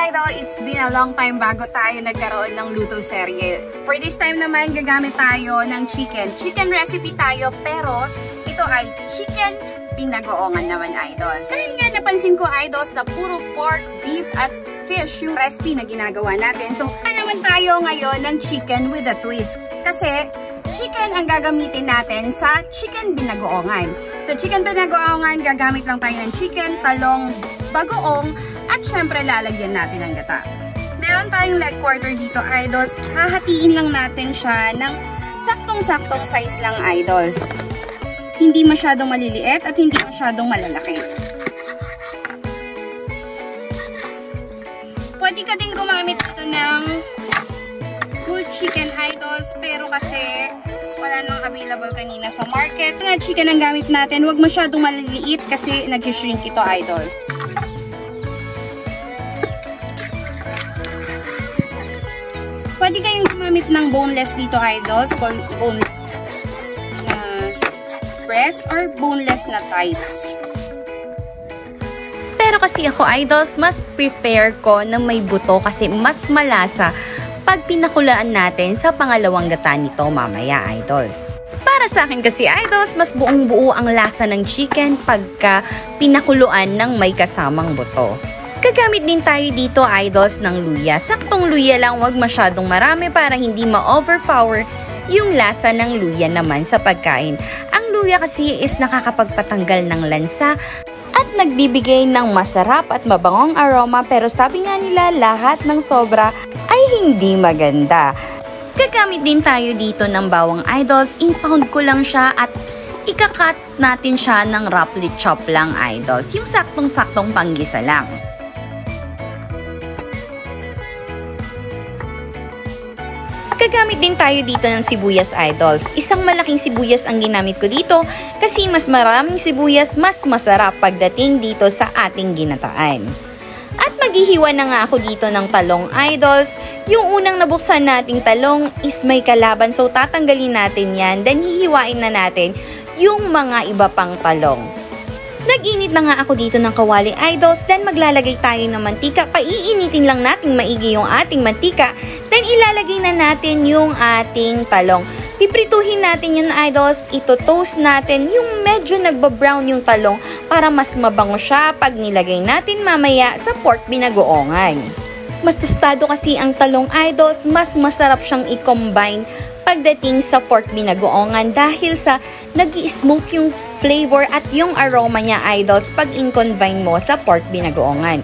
idol, it's been a long time bago tayo nagkaroon ng luto serye. For this time naman, gagamit tayo ng chicken. Chicken recipe tayo, pero ito ay chicken pinagoongan naman, idols. Dahil nga napansin ko, idols, na puro pork, beef, at fish yung recipe na ginagawa natin. So, naman tayo ngayon ng chicken with a twist. Kasi, chicken ang gagamitin natin sa chicken binagoongan. Sa chicken binagoongan, gagamit lang tayo ng chicken, talong, bagoong, at syempre lalagyan natin ng gata. Meron tayong leg quarter dito, idols. Hahatiin lang natin siya ng saktong-saktong size lang, idols. Hindi masyadong maliliit at hindi masyadong malalaki. Pwede ka din gumamit ito ng full chicken, idols, pero kasi wala nang available kanina sa market. Nga chicken ang gamit natin, huwag masyadong maliliit kasi nag-shrink ito, idols. Pwede kayong gumamit ng boneless dito, idols. Boneless na breast or boneless na thighs. Pero kasi ako, idols, mas prefer ko na may buto kasi mas malasa pag pinakulaan natin sa pangalawang gata nito mamaya, idols. Para sa akin kasi, idols, mas buong-buo ang lasa ng chicken pagka pinakuluan ng may kasamang buto. Gagamit din tayo dito, idols, ng luya. Saktong luya lang, wag masyadong marami para hindi ma-overpower yung lasa ng luya naman sa pagkain. Ang luya kasi is nakakapagpatanggal ng lansa at nagbibigay ng masarap at mabangong aroma, pero sabi nga nila lahat ng sobra ay hindi maganda. Gagamit din tayo dito ng bawang, idols. In-pound ko lang siya at ikakat natin siya ng roughly chop lang, idols. Yung saktong-saktong panggisa lang. Gagamit din tayo dito ng sibuyas, idols. Isang malaking sibuyas ang ginamit ko dito kasi mas maraming sibuyas, mas masarap pagdating dito sa ating ginataan. At maghihiwa na nga ako dito ng talong, idols. Yung unang nabuksan nating talong is may kalaban, so tatanggalin natin yan. Then hihiwain na natin yung mga iba pang talong. Nag-init na nga ako dito ng kawali, idols. Then maglalagay tayo ng mantika. Paiinitin lang natin maigi yung ating mantika. Then ilalagay na natin yung ating talong. Piprituhin natin yun, idols. Ito-toast natin yung medyo nagba-brown yung talong para mas mabango siya pag nilagay natin mamaya sa pork binagoongan. Mas tostado kasi ang talong, idols. Mas masarap siyang i-combine pagdating sa pork binagoongan dahil sa nag-i-smoke yung flavor at yung aroma niya, idols, pag in-combine mo sa pork binagoongan.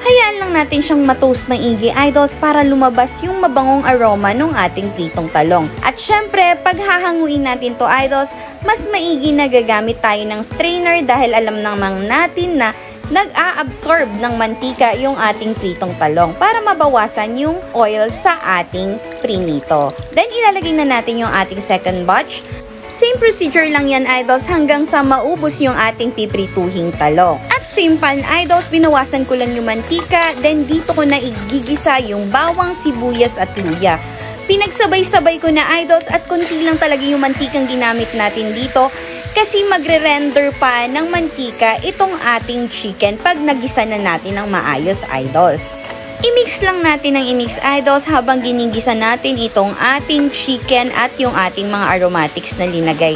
Hayaan lang natin siyang ma-toast maigi, idols, para lumabas yung mabangong aroma ng ating pritong talong. At syempre, pag hahanguin natin to, idols, mas maigi na gagamit tayo ng strainer dahil alam naman natin na nag-a-absorb ng mantika yung ating pritong talong para mabawasan yung oil sa ating prinito. Then, ilalagay na natin yung ating second batch. Same procedure lang yan, idols, hanggang sa maubos yung ating piprituhing talong. At same pan, idols, binawasan ko lang yung mantika, then dito ko na igigisa yung bawang, sibuyas at luya. Pinagsabay-sabay ko na, idols, at konti lang talaga yung mantikang ginamit natin dito kasi magre-render pa ng mantika itong ating chicken pag nagisa na natin ng maayos, idols. I-mix lang natin ng i-mix, idols, habang ginigisa natin itong ating chicken at yung ating mga aromatics na linagay.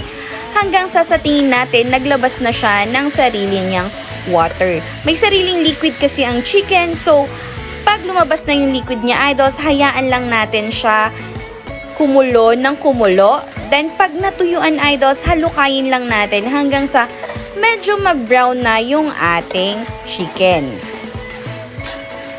Hanggang sa tingin natin, naglabas na siya ng sarili niyang water. May sariling liquid kasi ang chicken, so pag lumabas na yung liquid niya, idols, hayaan lang natin siya kumulo ng kumulo. Then pag natuyuan, idols, halukayin lang natin hanggang sa medyo mag-brown na yung ating chicken.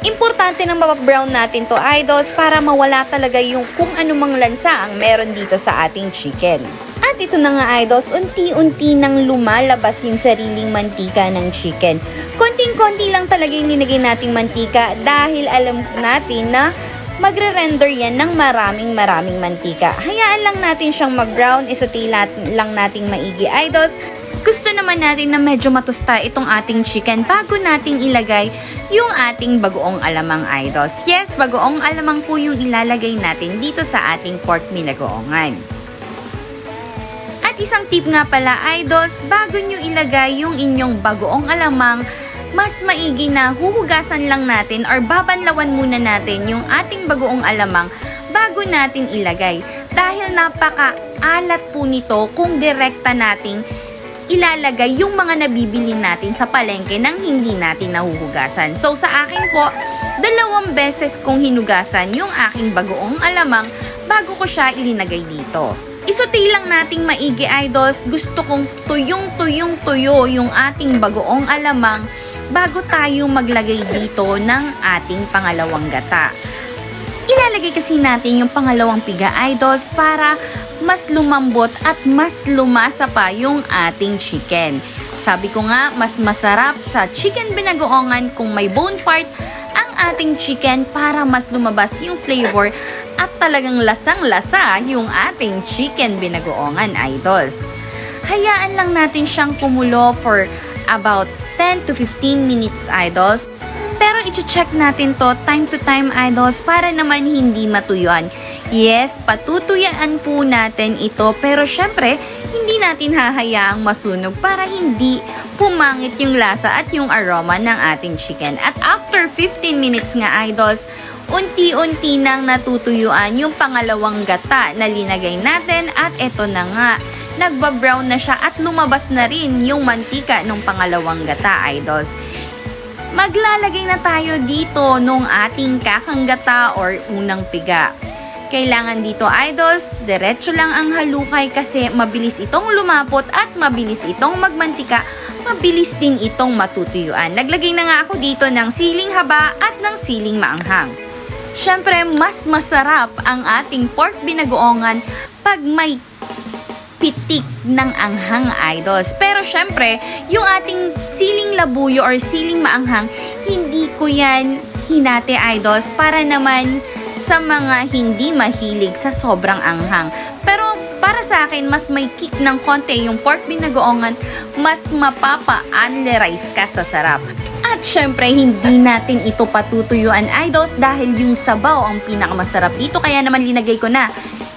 Importante na mapabrown natin to, idols, para mawala talaga yung kung anumang lansa ang meron dito sa ating chicken. At ito na nga, idols, unti-unti nang lumalabas yung sariling mantika ng chicken. Konting-konti lang talaga yung nilagay nating mantika dahil alam natin na magre-render yan ng maraming mantika. Hayaan lang natin siyang mag-brown, isuti lang nating maigi, idols. Gusto naman natin na medyo matusta itong ating chicken bago nating ilagay yung ating bagoong alamang, idols. Yes, bagoong alamang po yung ilalagay natin dito sa ating pork binagoongan. At isang tip nga pala, idols, bago nyo ilagay yung inyong bagoong alamang, mas maigi na huhugasan lang natin or babanlawan muna natin yung ating bagoong alamang bago natin ilagay. Dahil napaka-alat po nito kung direkta nating ilalagay yung mga nabibili natin sa palengke nang hindi natin nahuhugasan. So sa akin po, 2 beses kong hinugasan yung aking bagoong alamang bago ko siya ilinagay dito. Isuti lang nating maigi, idols. Gusto kong tuyong-tuyong-tuyo yung ating bagoong alamang bago tayo maglagay dito ng ating pangalawang gata. Ilalagay kasi natin yung pangalawang piga, idols, para mas lumambot at mas lumasa pa yung ating chicken. Sabi ko nga, mas masarap sa chicken binagoongan kung may bone part ang ating chicken para mas lumabas yung flavor at talagang lasang-lasa yung ating chicken binagoongan, idols. Hayaan lang natin siyang kumulo for about 10 to 15 minutes, idols. Pero i-check natin to time to time, idols, para naman hindi matuyuan. Yes, patutuyaan po natin ito, pero syempre, hindi natin hahayaang masunog para hindi pumangit yung lasa at yung aroma ng ating chicken. At after 15 minutes nga, idols, unti-unti nang natutuyuan yung pangalawang gata na linagay natin at eto na nga, nagbabrown na siya at lumabas na rin yung mantika ng pangalawang gata, idols. Maglalagay na tayo dito nung ating kakanggata or unang piga. Kailangan dito, idols, diretso lang ang halukay kasi mabilis itong lumapot at mabilis itong magmantika, mabilis din itong matutuyuan. Naglagay na nga ako dito ng siling haba at ng siling maanghang. Syempre, mas masarap ang ating pork binagoongan pag may pitik ng anghang, idols. Pero syempre, yung ating siling labuyo or siling maanghang, hindi ko yan hinati, idols, para naman sa mga hindi mahilig sa sobrang anghang. Pero para sa akin, mas may kick ng konti yung pork binagoongan, mas mapapa-analyze ka sa sarap. At syempre, hindi natin ito patutuyuan, idols, dahil yung sabaw ang pinakamasarap dito. Kaya naman linagay ko na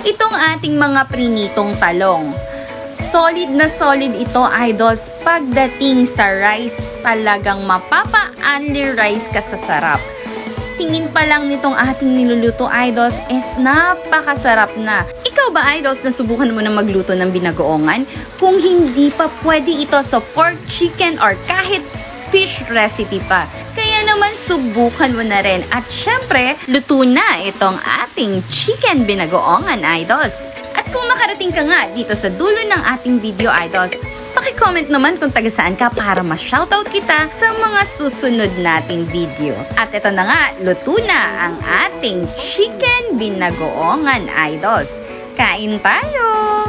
itong ating mga prinitong talong. Solid na solid ito, idols. Pagdating sa rice, talagang mapapa-analyze ka sa sarap. Tingin pa lang nitong ating niluluto, idols, is napakasarap na. Ikaw ba, idols, nasubukan mo na magluto ng binagoongan? Kung hindi pa, pwede ito sa pork, chicken, or kahit fish recipe pa. Kaya naman, subukan mo na rin. At syempre, luto na itong ating chicken binagoongan, idols. At kung nakarating ka nga dito sa dulo ng ating video, idols, paki-comment naman kung taga saan ka para ma-shoutout kita sa mga susunod nating video. At ito na nga, luto na ang ating chicken binagoongan, idols. Kain tayo!